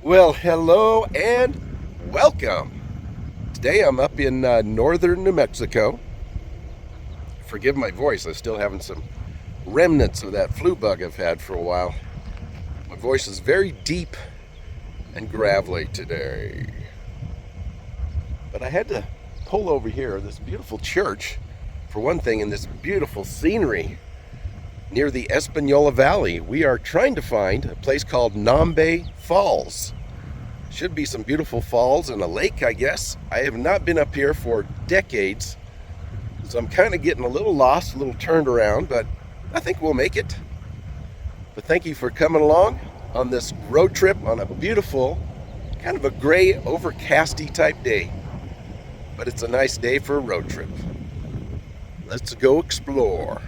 Well, hello and welcome. Today I'm up in northern New Mexico. Forgive my voice, I'm still having some remnants of that flu bug I've had for a while. My voice is very deep and gravelly today. But I had to pull over here, this beautiful church, for one thing, in this beautiful scenery near the Espanola Valley. We are trying to find a place called Nambe Falls. Should be some beautiful falls and a lake, I guess. I have not been up here for decades, so I'm kind of getting a little lost, a little turned around, but I think we'll make it. But thank you for coming along on this road trip on a beautiful, kind of a gray, overcasty type day. But it's a nice day for a road trip. Let's go explore.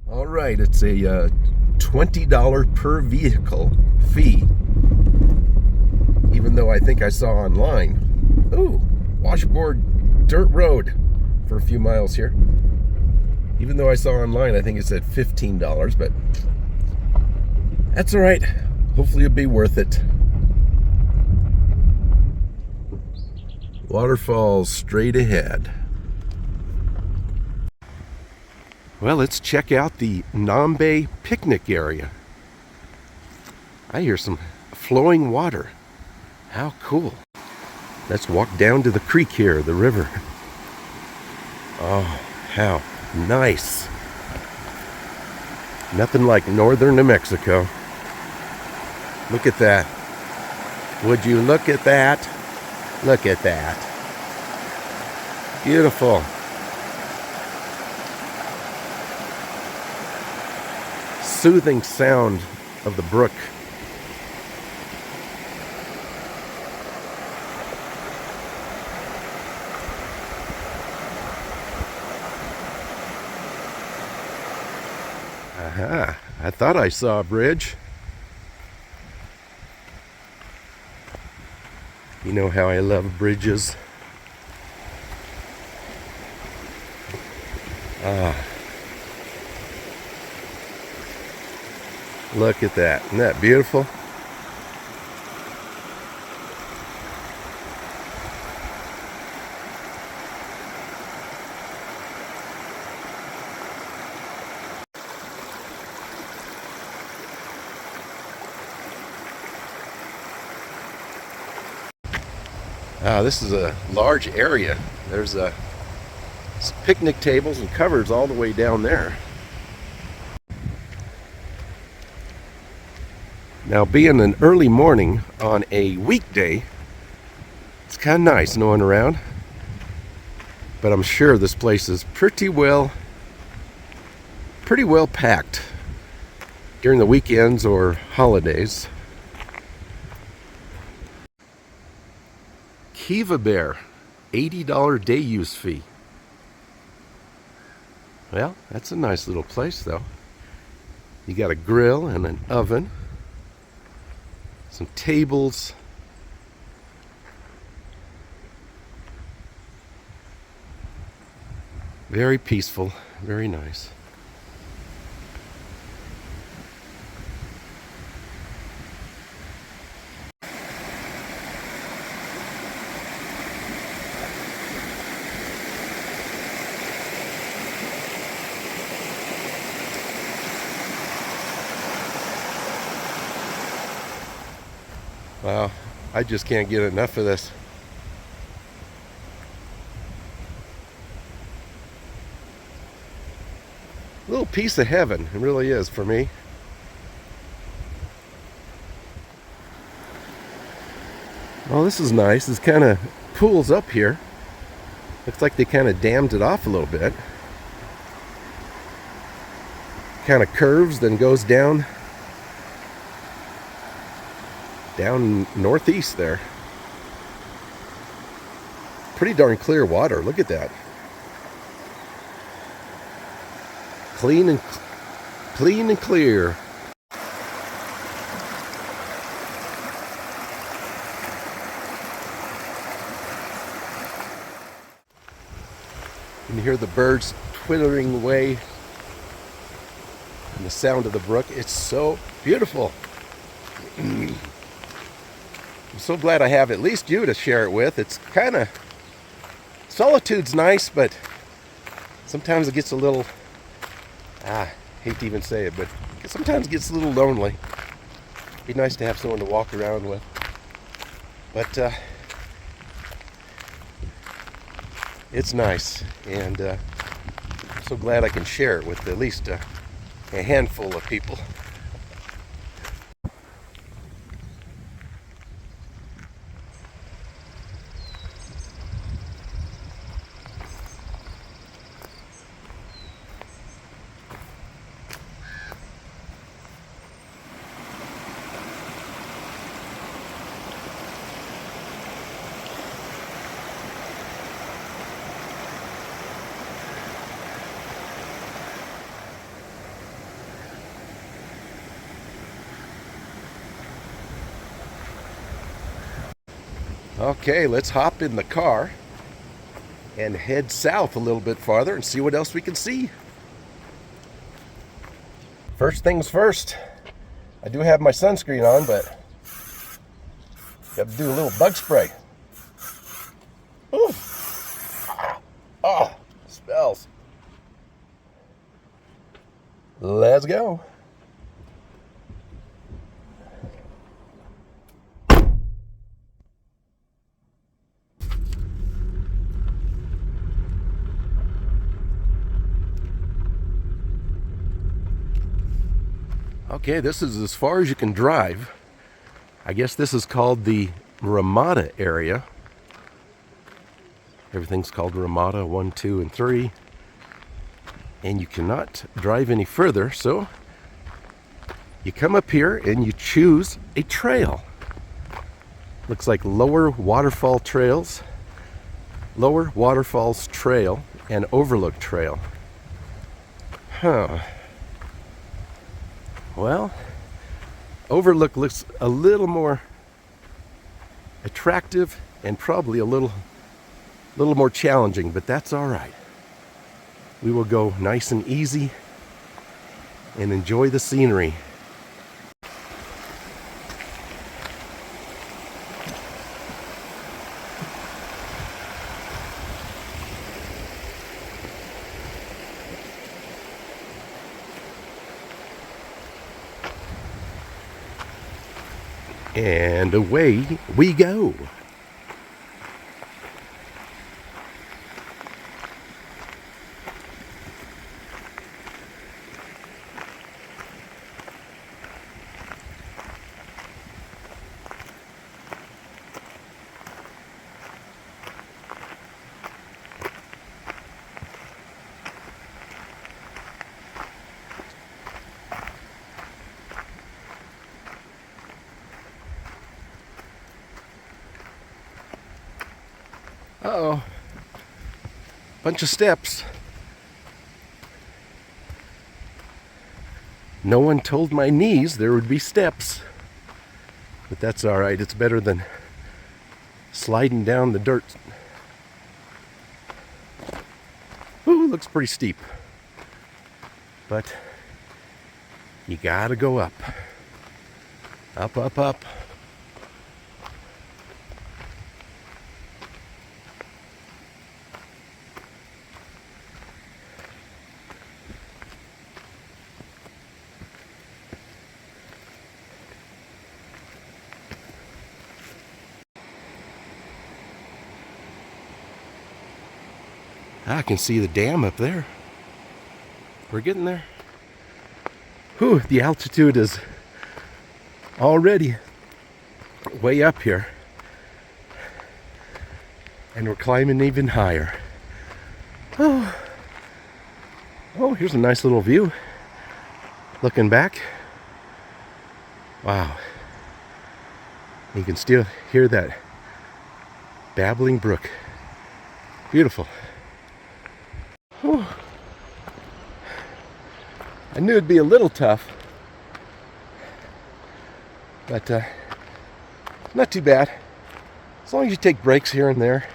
All right, it's a $20 per vehicle fee. Even though I think I saw online, ooh, washboard dirt road for a few miles here. Even though I saw online, I think it said $15, but that's all right. Hopefully it'll be worth it. Waterfalls straight ahead. Well, let's check out the Nambe picnic area. I hear some flowing water. How cool. Let's walk down to the creek here, the river. Oh, how nice. Nothing like northern New Mexico. Look at that. Would you look at that? Look at that. Beautiful. Soothing sound of the brook. Aha, I thought I saw a bridge. You know how I love bridges. Look at that. Isn't that beautiful? This is a large area. There's picnic tables and covers all the way down there. Now, being an early morning on a weekday, it's kind of nice no one around. But I'm sure this place is pretty well packed during the weekends or holidays. Kiva Bear, $80 day use fee. Well, that's a nice little place though. You got a grill and an oven. Some tables. Very peaceful, very nice. Wow, I just can't get enough of this. A little piece of heaven, it really is for me. Well, this is nice. This kind of pools up here. Looks like they kind of dammed it off a little bit. Kind of curves, then goes down northeast there. Pretty darn clear water. Look at that. Clean and clear. You can hear the birds twittering away and the sound of the brook. It's so beautiful. I'm so glad I have at least you to share it with. It's kind of, solitude's nice, but sometimes it gets a little, hate to even say it, but sometimes it gets a little lonely. Be nice to have someone to walk around with. But it's nice, and I'm so glad I can share it with at least a handful of people. Okay, let's hop in the car and head south a little bit farther and see what else we can see. First things first, I do have my sunscreen on, but got to do a little bug spray. Ooh. Oh, smells. Let's go. Okay, this is as far as you can drive. I guess this is called the Ramada area. Everything's called Ramada 1, 2, and 3. And you cannot drive any further, so you come up here and you choose a trail. Looks like Lower Waterfalls Trail and Overlook Trail. Huh. Well, Overlook looks a little more attractive and probably a little more challenging, but that's all right. We will go nice and easy and enjoy the scenery. And away we go. Uh-oh. Bunch of steps. No one told my knees there would be steps. But that's all right. It's better than sliding down the dirt. Ooh, looks pretty steep. But you gotta go up. Up, up, up. I can see the dam up there. We're getting there. Whew, the altitude is already way up here. And we're climbing even higher. Oh, here's a nice little view. Looking back. Wow. You can still hear that babbling brook. Beautiful. Whew. I knew it'd be a little tough, but not too bad. As long as you take breaks here and there.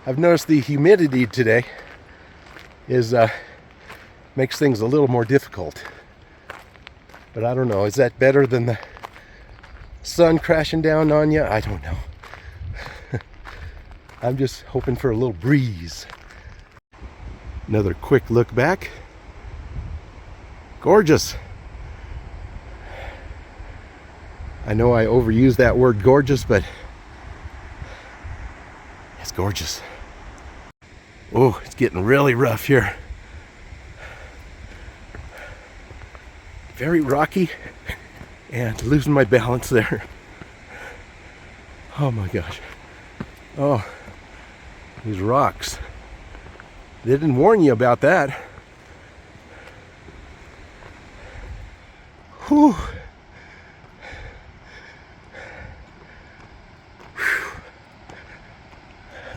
I've noticed the humidity today is makes things a little more difficult. But I don't know, is that better than the sun crashing down on you? I don't know. I'm just hoping for a little breeze. Another quick look back. Gorgeous. I know I overuse that word gorgeous, but it's gorgeous. Oh, it's getting really rough here. Very rocky and losing my balance there. Oh my gosh. Oh, these rocks. They didn't warn you about that. Whew.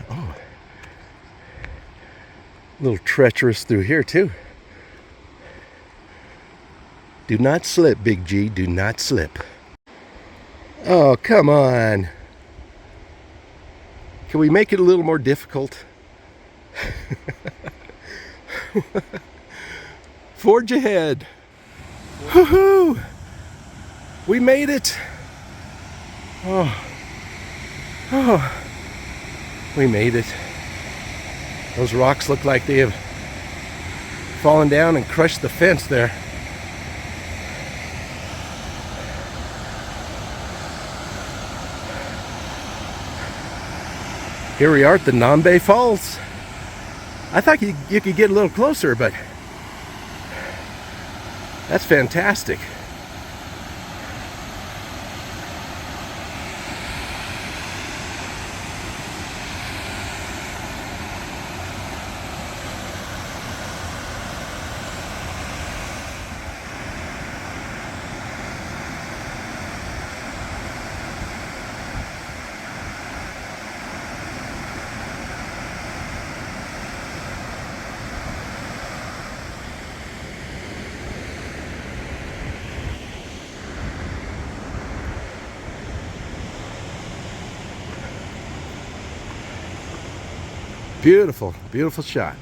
Oh. A little treacherous through here too. Do not slip, Big G. Do not slip. Oh, come on. Can we make it a little more difficult? Forge ahead. Woohoo! We made it. Oh, we made it. Those rocks look like they have fallen down and crushed the fence there. Here we are at the Nambe Falls. I thought you could get a little closer, but that's fantastic. Beautiful, beautiful shot.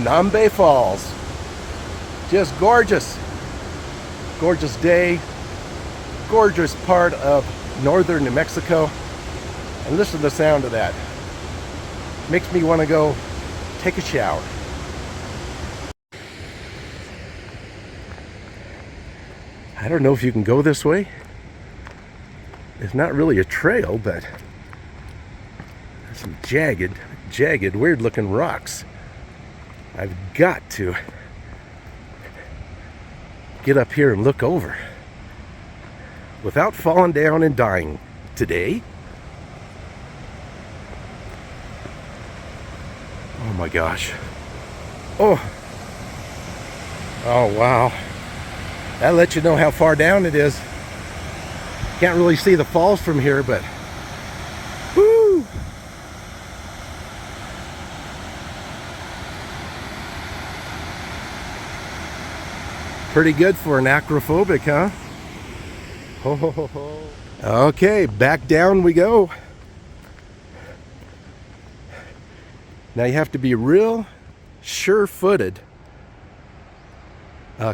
Nambe Falls. Just gorgeous. Gorgeous day. Gorgeous part of northern New Mexico. And listen to the sound of that. Makes me want to go take a shower. I don't know if you can go this way. It's not really a trail, but some jagged, weird-looking rocks. I've got to get up here and look over without falling down and dying today. Oh my gosh. Oh wow. That lets you know how far down it is. Can't really see the falls from here, but whoo! Pretty good for an acrophobic, huh? Ho, ho, ho, ho. Okay, back down we go. Now you have to be real sure-footed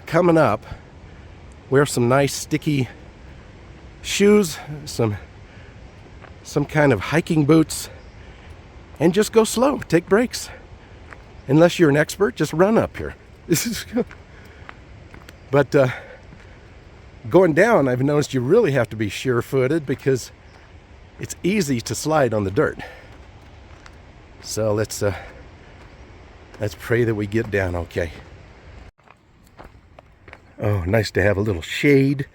coming up. Wear some nice sticky shoes, some kind of hiking boots, and just go slow. Take breaks. Unless you're an expert, just run up here. But Going down, I've noticed you really have to be sure-footed because it's easy to slide on the dirt. So let's pray that we get down okay. Oh, nice to have a little shade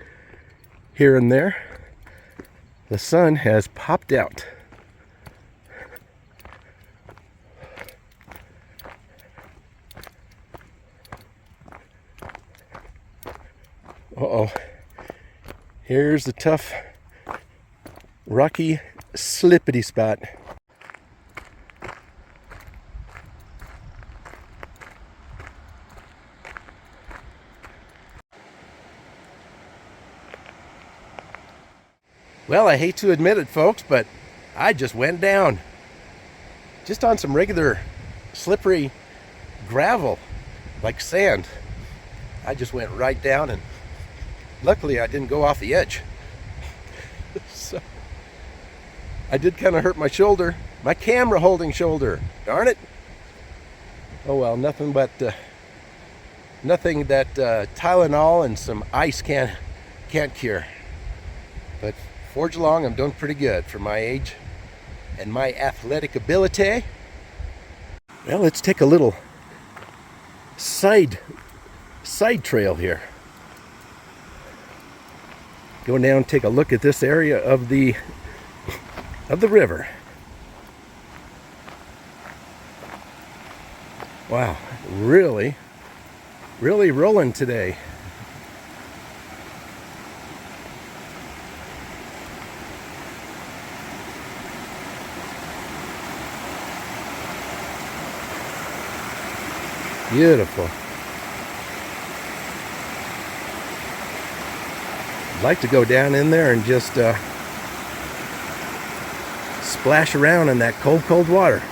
here and there. The sun has popped out. Uh-oh. Here's the tough, rocky, slippity spot. Well, I hate to admit it, folks, but I just went down. Just on some regular slippery gravel, like sand. I just went right down, and luckily I didn't go off the edge. So I did kind of hurt my shoulder, my camera holding shoulder. Darn it. Oh well, nothing that Tylenol and some ice can't cure. But forge along, I'm doing pretty good for my age and my athletic ability. Well, let's take a little side trail here. Go down and take a look at this area of the river. Wow, really rolling today. Beautiful. I'd like to go down in there and just splash around in that cold water.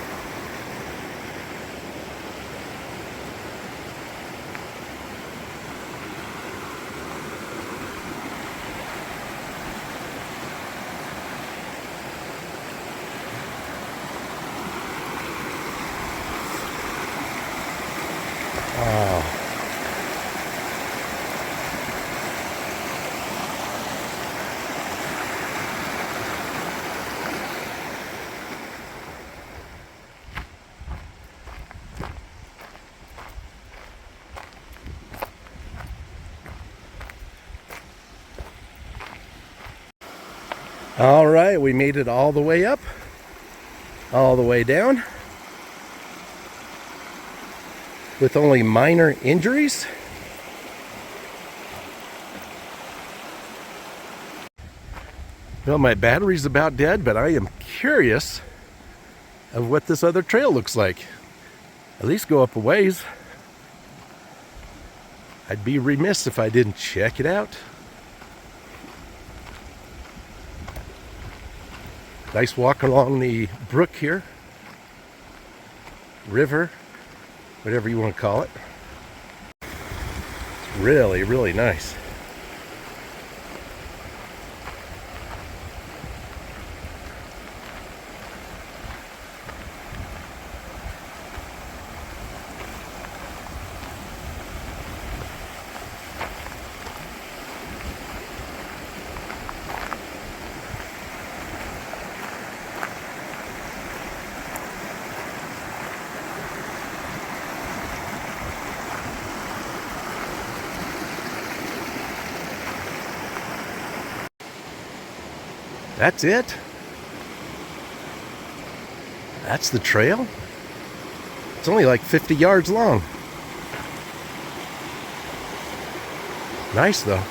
All right, we made it all the way up, all the way down, with only minor injuries. Well, my battery's about dead, but I am curious of what this other trail looks like. At least go up a ways. I'd be remiss if I didn't check it out. Nice walk along the brook here. River, whatever you want to call it. It's really nice. That's it? That's the trail? It's only like 50 yards long. Nice though.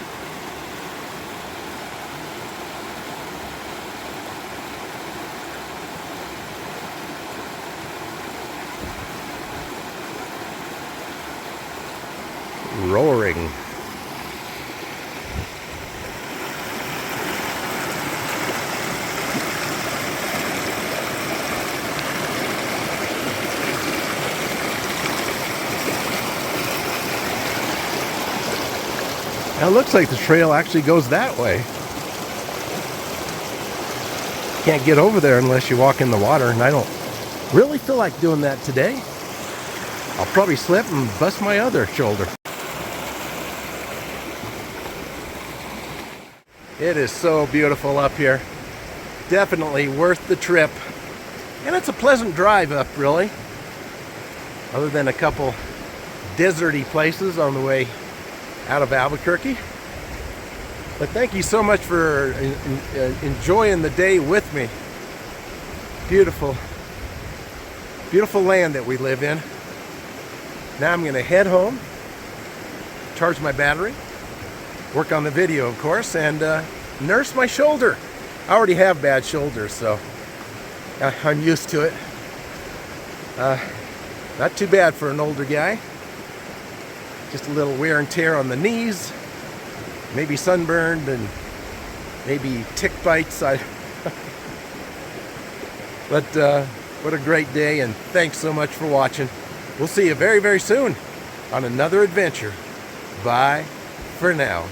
Roaring. Now it looks like the trail actually goes that way. Can't get over there unless you walk in the water, and I don't really feel like doing that today. I'll probably slip and bust my other shoulder. It is so beautiful up here. Definitely worth the trip. And it's a pleasant drive up, really. Other than a couple deserty places on the way out of Albuquerque. But thank you so much for enjoying the day with me. Beautiful, beautiful land that we live in. Now I'm going to head home, charge my battery, work on the video, of course, and nurse my shoulder. I already have bad shoulders, so I'm used to it. Not too bad for an older guy. Just a little wear and tear on the knees, maybe sunburned, and maybe tick bites. But what a great day, and thanks so much for watching. We'll see you very, very soon on another adventure. Bye for now.